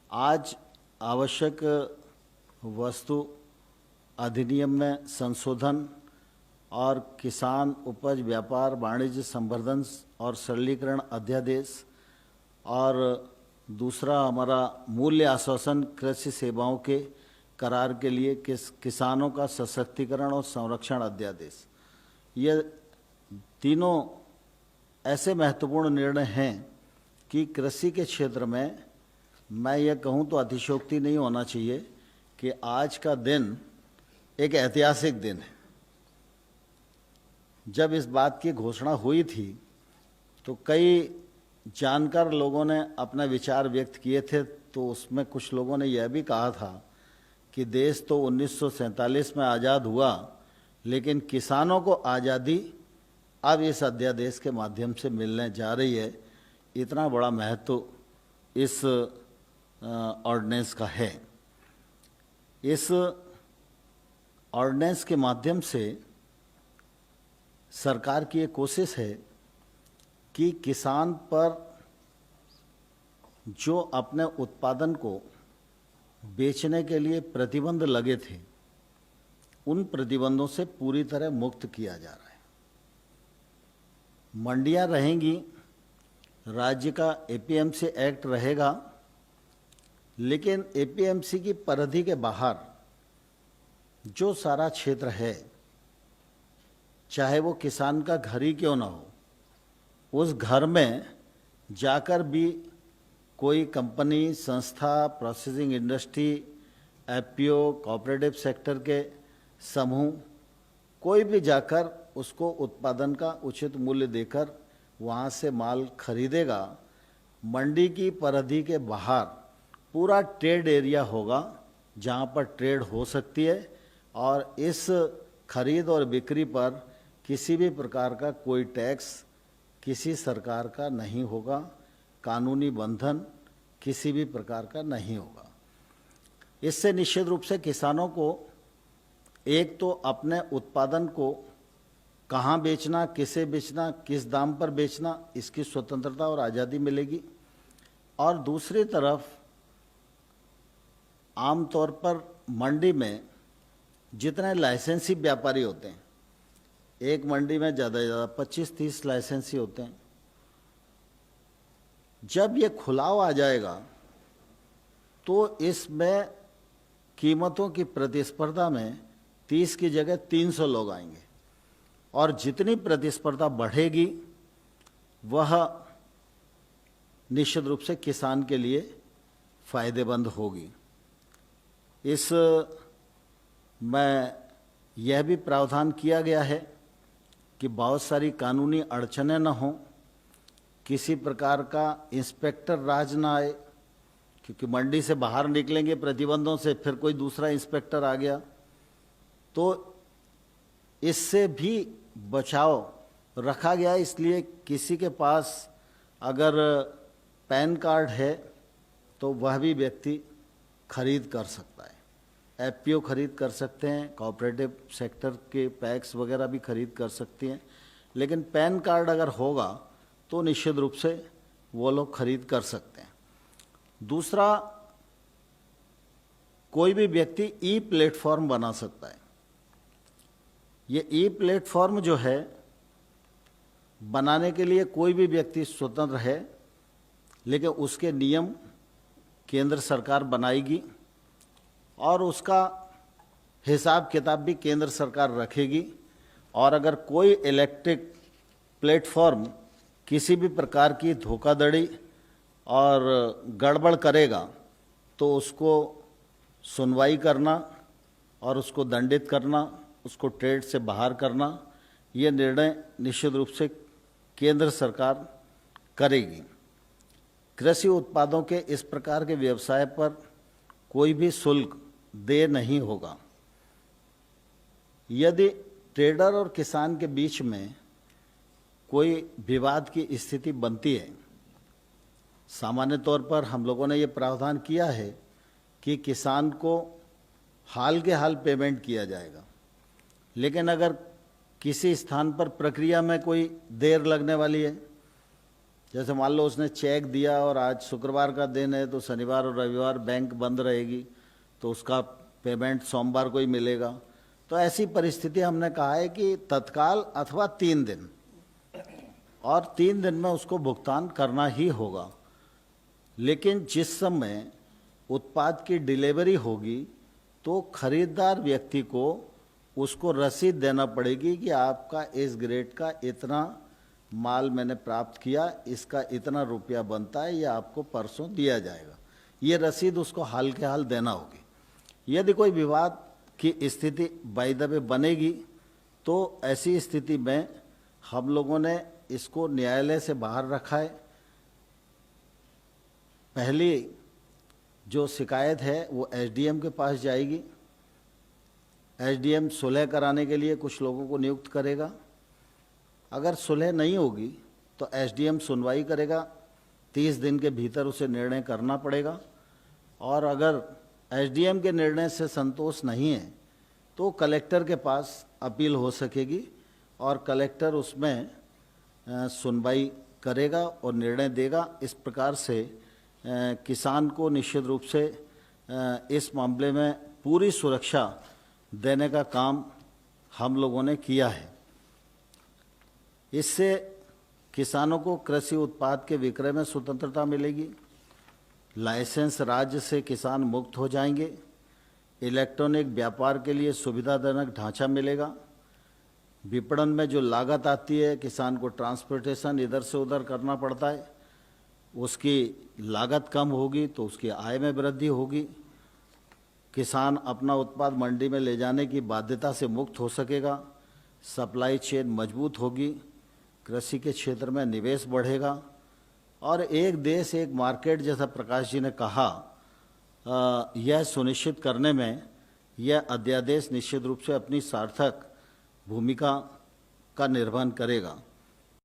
आज आवश्यक वस्तु अधिनियम में संशोधन और किसान उपज व्यापार वाणिज्य संवर्धन और सरलीकरण अध्यादेश और दूसरा हमारा मूल्य आश्वासन कृषि सेवाओं के करार के लिए किसानों का सशक्तिकरण और संरक्षण अध्यादेश, ये तीनों ऐसे महत्वपूर्ण निर्णय हैं कि कृषि के क्षेत्र में मैं ये कहूँ तो अतिशयोक्ति नहीं होना चाहिए कि आज का दिन एक ऐतिहासिक दिन है। जब इस बात की घोषणा हुई थी तो कई जानकार लोगों ने अपने विचार व्यक्त किए थे, तो उसमें कुछ लोगों ने यह भी कहा था कि देश तो 1947 में आज़ाद हुआ, लेकिन किसानों को आज़ादी अब इस अध्यादेश के माध्यम से मिलने जा रही है। इतना बड़ा महत्व इस ऑर्डिनेंस का है। इस ऑर्डिनेंस के माध्यम से सरकार की ये कोशिश है कि किसान पर जो अपने उत्पादन को बेचने के लिए प्रतिबंध लगे थे, उन प्रतिबंधों से पूरी तरह मुक्त किया जा रहा है। मंडियां रहेंगी, राज्य का एपीएमसी एक्ट रहेगा, लेकिन एपीएमसी की परिधि के बाहर जो सारा क्षेत्र है, चाहे वो किसान का घर ही क्यों ना हो, उस घर में जाकर भी कोई कंपनी, संस्था, processing industry, FPO, cooperative sector के समूह, कोई भी जाकर उसको उत्पादन का उचित मूल्य देकर वहाँ से माल खरीदेगा। मंडी की परिधि के बाहर पूरा ट्रेड एरिया होगा जहाँ पर ट्रेड हो सकती है, और इस खरीद और बिक्री पर किसी भी प्रकार का कोई टैक्स किसी सरकार का नहीं होगा, कानूनी बंधन किसी भी प्रकार का नहीं होगा। इससे निश्चित रूप से किसानों को एक तो अपने उत्पादन को कहाँ बेचना, किसे बेचना, किस दाम पर बेचना, इसकी स्वतंत्रता और आज़ादी मिलेगी। और दूसरी तरफ आमतौर पर मंडी में जितने लाइसेंसी व्यापारी होते हैं, एक मंडी में ज़्यादा से ज़्यादा 25-30 लाइसेंसी होते हैं। जब ये खुलाव आ जाएगा तो इसमें कीमतों की प्रतिस्पर्धा में 30 की जगह 300 लोग आएंगे, और जितनी प्रतिस्पर्धा बढ़ेगी वह निश्चित रूप से किसान के लिए फायदेमंद होगी। इस में यह भी प्रावधान किया गया है कि बहुत सारी कानूनी अड़चनें न हों, किसी प्रकार का इंस्पेक्टर राज ना आए, क्योंकि मंडी से बाहर निकलेंगे प्रतिबंधों से, फिर कोई दूसरा इंस्पेक्टर आ गया, तो इससे भी बचाव रखा गया। इसलिए किसी के पास अगर पैन कार्ड है तो वह भी व्यक्ति खरीद कर सकता है, एफपीओ खरीद कर सकते हैं, कोऑपरेटिव सेक्टर के पैक्स वगैरह भी खरीद कर सकती हैं, लेकिन पैन कार्ड अगर होगा तो निश्चित रूप से वो लोग खरीद कर सकते हैं। दूसरा, कोई भी व्यक्ति ई प्लेटफॉर्म बना सकता है। ये ई प्लेटफॉर्म जो है, बनाने के लिए कोई भी व्यक्ति स्वतंत्र है, लेकिन उसके नियम केंद्र सरकार बनाएगी और उसका हिसाब किताब भी केंद्र सरकार रखेगी। और अगर कोई इलेक्ट्रिक प्लेटफॉर्म किसी भी प्रकार की धोखाधड़ी और गड़बड़ करेगा तो उसको सुनवाई करना और उसको दंडित करना, उसको ट्रेड से बाहर करना, ये निर्णय निश्चित रूप से केंद्र सरकार करेगी। कृषि उत्पादों के इस प्रकार के व्यवसाय पर कोई भी शुल्क देय नहीं होगा। यदि ट्रेडर और किसान के बीच में कोई विवाद की स्थिति बनती है, सामान्य तौर पर हम लोगों ने ये प्रावधान किया है कि किसान को हाल के हाल पेमेंट किया जाएगा, लेकिन अगर किसी स्थान पर प्रक्रिया में कोई देर लगने वाली है जैसे मान लो उसने चेक दिया और आज शुक्रवार का दिन है तो शनिवार और रविवार बैंक बंद रहेगी, तो उसका पेमेंट सोमवार को ही मिलेगा। तो ऐसी परिस्थिति हमने कहा है कि तत्काल अथवा 3 दिन, और 3 दिन में उसको भुगतान करना ही होगा। लेकिन जिस समय उत्पाद की डिलीवरी होगी तो खरीदार व्यक्ति को उसको रसीद देना पड़ेगी कि आपका इस ग्रेड का इतना माल मैंने प्राप्त किया, इसका इतना रुपया बनता है, यह आपको परसों दिया जाएगा। ये रसीद उसको हाल के हाल देना होगी। यदि कोई विवाद की स्थिति बाय द वे बनेगी तो ऐसी स्थिति में हम लोगों ने इसको न्यायालय से बाहर रखा है। पहली जो शिकायत है वो एसडीएम के पास जाएगी। एसडीएम सुलह कराने के लिए कुछ लोगों को नियुक्त करेगा। अगर सुलह नहीं होगी तो एसडीएम सुनवाई करेगा, 30 दिन के भीतर उसे निर्णय करना पड़ेगा। और अगर एसडीएम के निर्णय से संतोष नहीं है तो कलेक्टर के पास अपील हो सकेगी और कलेक्टर उसमें सुनवाई करेगा और निर्णय देगा। इस प्रकार से किसान को निश्चित रूप से इस मामले में पूरी सुरक्षा देने का काम हम लोगों ने किया है। इससे किसानों को कृषि उत्पाद के विक्रय में स्वतंत्रता मिलेगी, लाइसेंस राज्य से किसान मुक्त हो जाएंगे, इलेक्ट्रॉनिक व्यापार के लिए सुविधाजनक ढांचा मिलेगा, विपणन में जो लागत आती है, किसान को ट्रांसपोर्टेशन इधर से उधर करना पड़ता है, उसकी लागत कम होगी तो उसकी आय में वृद्धि होगी। किसान अपना उत्पाद मंडी में ले जाने की बाध्यता से मुक्त हो सकेगा, सप्लाई चेन मजबूत होगी, कृषि के क्षेत्र में निवेश बढ़ेगा और एक देश एक मार्केट जैसा प्रकाश जी ने कहा, यह सुनिश्चित करने में यह अध्यादेश निश्चित रूप से अपनी सार्थक भूमिका का निर्वहन करेगा।